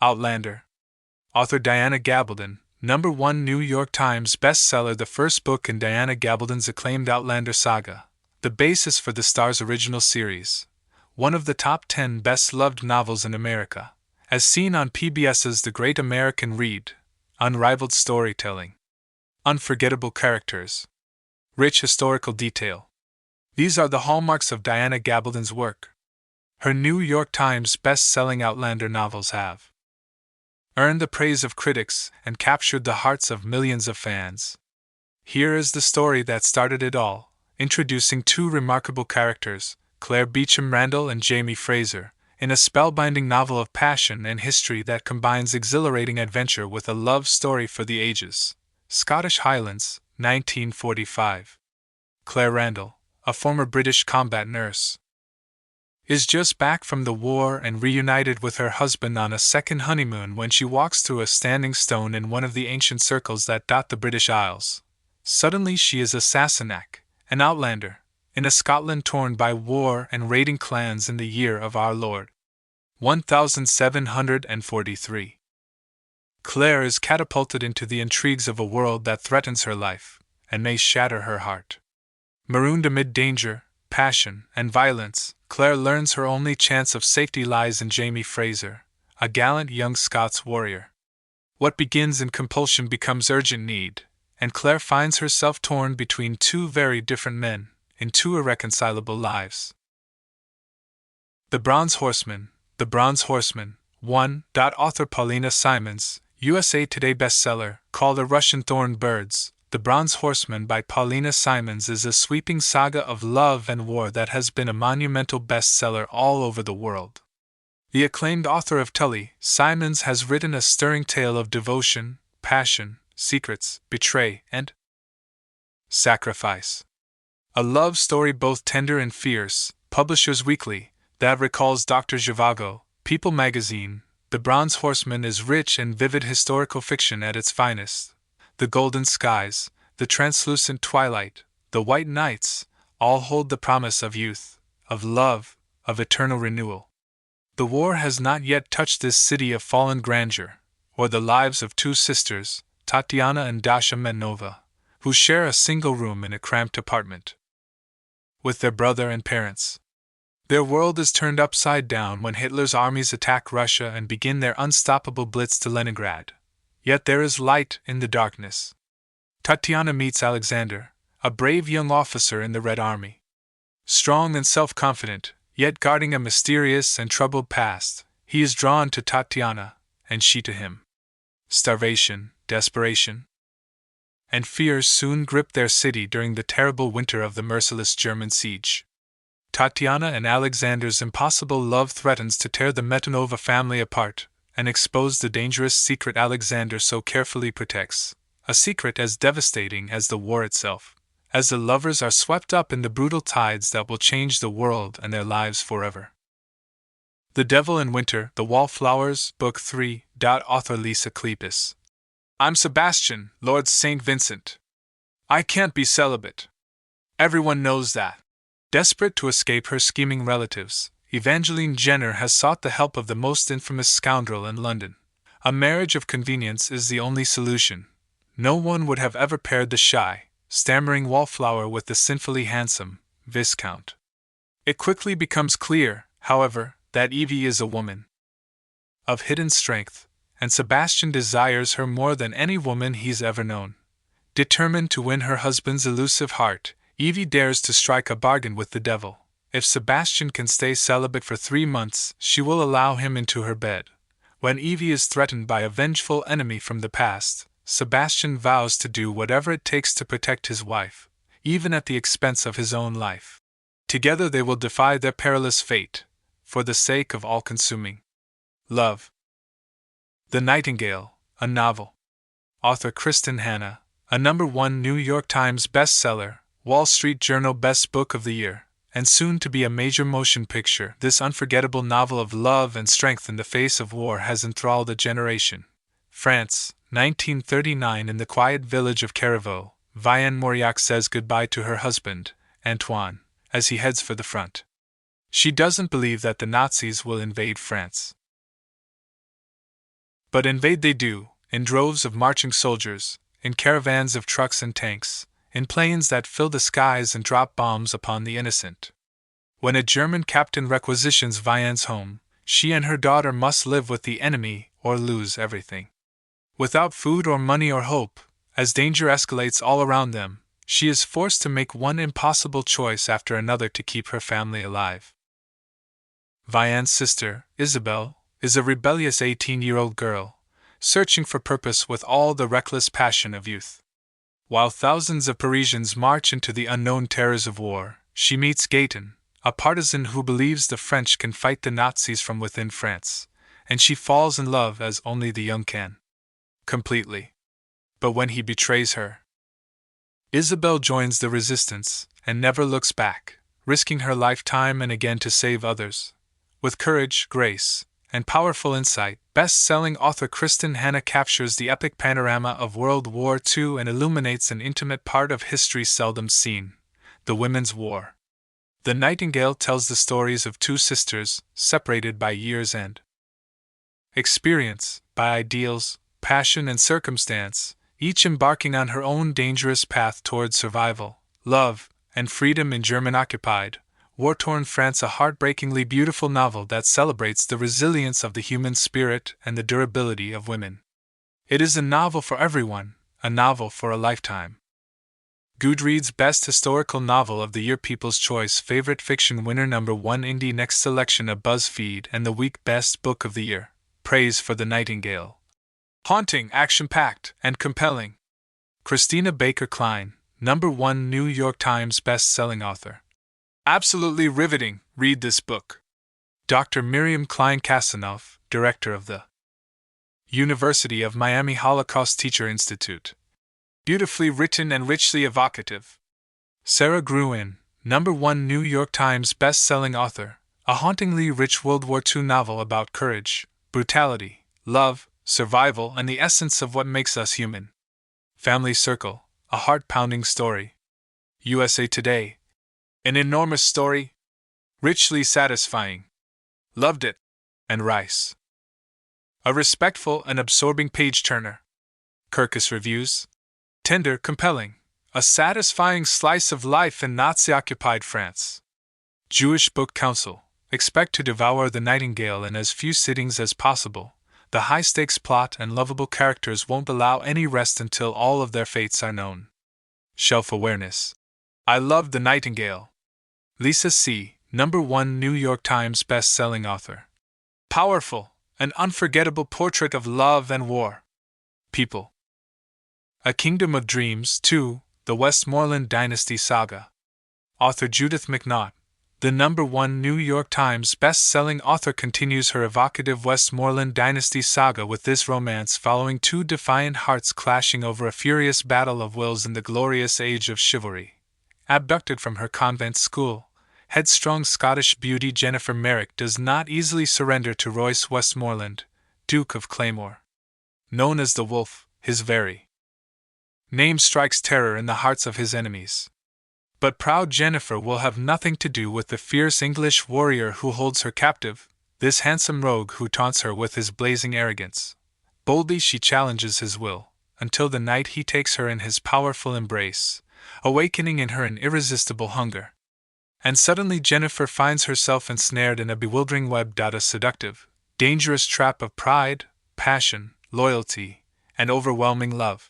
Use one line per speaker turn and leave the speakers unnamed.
Outlander. Author Diana Gabaldon, #1 New York Times bestseller, the first book in Diana Gabaldon's acclaimed Outlander saga, the basis for the Star's original series, one of the top 10 best-loved novels in America, as seen on PBS's The Great American Read, unrivaled storytelling, unforgettable characters, rich historical detail. These are the hallmarks of Diana Gabaldon's work. Her New York Times best-selling Outlander novels have earned the praise of critics and captured the hearts of millions of fans. Here is the story that started it all, introducing two remarkable characters, Claire Beecham Randall and Jamie Fraser, in a spellbinding novel of passion and history that combines exhilarating adventure with a love story for the ages. Scottish Highlands, 1945. Claire Randall, a former British combat nurse, is just back from the war and reunited with her husband on a second honeymoon when she walks through a standing stone in one of the ancient circles that dot the British Isles. Suddenly she is a Sassenach, an outlander, in a Scotland torn by war and raiding clans in the year of our Lord 1743. Claire is catapulted into the intrigues of a world that threatens her life, and may shatter her heart. Marooned amid danger, passion, and violence, Claire learns her only chance of safety lies in Jamie Fraser, a gallant young Scots warrior. What begins in compulsion becomes urgent need, and Claire finds herself torn between two very different men, in two irreconcilable lives. The Bronze Horseman, The Bronze Horseman, 1. Author Paullina Simons, USA Today bestseller, called A Russian Thorn Birds. The Bronze Horseman by Paullina Simons is a sweeping saga of love and war that has been a monumental bestseller all over the world. The acclaimed author of Tully, Simons has written a stirring tale of devotion, passion, secrets, betray, and sacrifice. A love story both tender and fierce. Publishers Weekly, that recalls Dr. Zhivago, People magazine. The Bronze Horseman is rich and vivid historical fiction at its finest. The golden skies, the translucent twilight, the white nights, all hold the promise of youth, of love, of eternal renewal. The war has not yet touched this city of fallen grandeur, or the lives of two sisters, Tatiana and Dasha Menova, who share a single room in a cramped apartment with their brother and parents. Their world is turned upside down when Hitler's armies attack Russia and begin their unstoppable blitz to Leningrad. Yet there is light in the darkness. Tatiana meets Alexander, a brave young officer in the Red Army. Strong and self-confident, yet guarding a mysterious and troubled past, he is drawn to Tatiana, and she to him. Starvation, desperation, and fears soon grip their city during the terrible winter of the merciless German siege. Tatiana and Alexander's impossible love threatens to tear the Metanova family apart, and expose the dangerous secret Alexander so carefully protects, a secret as devastating as the war itself, as the lovers are swept up in the brutal tides that will change the world and their lives forever. The Devil in Winter, The Wallflowers, Book 3. Author Lisa Kleypas. I'm Sebastian, Lord St. Vincent. I can't be celibate. Everyone knows that. Desperate to escape her scheming relatives, Evangeline Jenner has sought the help of the most infamous scoundrel in London. A marriage of convenience is the only solution. No one would have ever paired the shy, stammering wallflower with the sinfully handsome Viscount. It quickly becomes clear, however, that Evie is a woman of hidden strength, and Sebastian desires her more than any woman he's ever known. Determined to win her husband's elusive heart, Evie dares to strike a bargain with the devil. If Sebastian can stay celibate for 3 months, she will allow him into her bed. When Evie is threatened by a vengeful enemy from the past, Sebastian vows to do whatever it takes to protect his wife, even at the expense of his own life. Together they will defy their perilous fate, for the sake of all-consuming love. The Nightingale, a novel. Author Kristin Hanna, a #1 New York Times bestseller, Wall Street Journal Best Book of the Year, and soon to be a major motion picture. This unforgettable novel of love and strength in the face of war has enthralled a generation. France, 1939. In the quiet village of Carriveau, Vienne Mauriac says goodbye to her husband, Antoine, as he heads for the front. She doesn't believe that the Nazis will invade France. But invade they do, in droves of marching soldiers, in caravans of trucks and tanks, in planes that fill the skies and drop bombs upon the innocent. When a German captain requisitions Vianne's home, she and her daughter must live with the enemy or lose everything. Without food or money or hope, as danger escalates all around them, she is forced to make one impossible choice after another to keep her family alive. Vianne's sister, Isabelle, is a rebellious 18-year-old girl, searching for purpose with all the reckless passion of youth. While thousands of Parisians march into the unknown terrors of war, she meets Gaëtan, a partisan who believes the French can fight the Nazis from within France, and she falls in love as only the young can. Completely. But when he betrays her, Isabelle joins the resistance and never looks back, risking her life time and again to save others. With courage, grace, and powerful insight, best-selling author Kristin Hanna captures the epic panorama of World War II and illuminates an intimate part of history seldom seen: the Women's War. The Nightingale tells the stories of two sisters, separated by years and experience, by ideals, passion, and circumstance, each embarking on her own dangerous path towards survival, love, and freedom in German-occupied, war-torn France. A heartbreakingly beautiful novel that celebrates the resilience of the human spirit and the durability of women. It is a novel for everyone, a novel for a lifetime. Goodreads Best Historical Novel of the Year, People's Choice Favorite Fiction Winner #1 Indie Next Selection of BuzzFeed and the Week Best Book of the Year. Praise for The Nightingale. Haunting, action-packed, and compelling. Christina Baker Klein, #1 New York Times best-selling author. Absolutely riveting, read this book. Dr. Miriam Klein-Kasanoff, director of the University of Miami Holocaust Teacher Institute. Beautifully written and richly evocative. Sarah Gruen, #1 New York Times best-selling author, a hauntingly rich World War II novel about courage, brutality, love, survival, and the essence of what makes us human. Family Circle, a heart-pounding story. USA Today, an enormous story, richly satisfying. Loved it. And Rice, a respectful and absorbing page-turner. Kirkus Reviews, tender, compelling, a satisfying slice of life in Nazi-occupied France. Jewish Book Council, expect to devour The Nightingale in as few sittings as possible. The high-stakes plot and lovable characters won't allow any rest until all of their fates are known. Shelf Awareness, I loved The Nightingale. Lisa C., #1 New York Times best-selling author. Powerful, an unforgettable portrait of love and war. People. A Kingdom of Dreams 2, The Westmoreland Dynasty Saga. Author Judith McNaught, the #1 New York Times best-selling author, continues her evocative Westmoreland Dynasty saga with this romance following two defiant hearts clashing over a furious battle of wills in the glorious age of chivalry. Abducted from her convent school, headstrong Scottish beauty Jennifer Merrick does not easily surrender to Royce Westmoreland, Duke of Claymore. Known as the Wolf, his very name strikes terror in the hearts of his enemies. But proud Jennifer will have nothing to do with the fierce English warrior who holds her captive, this handsome rogue who taunts her with his blazing arrogance. Boldly she challenges his will, until the night he takes her in his powerful embrace, awakening in her an irresistible hunger. And suddenly Jennifer finds herself ensnared in a bewildering web. A seductive, dangerous trap of pride, passion, loyalty, and overwhelming love.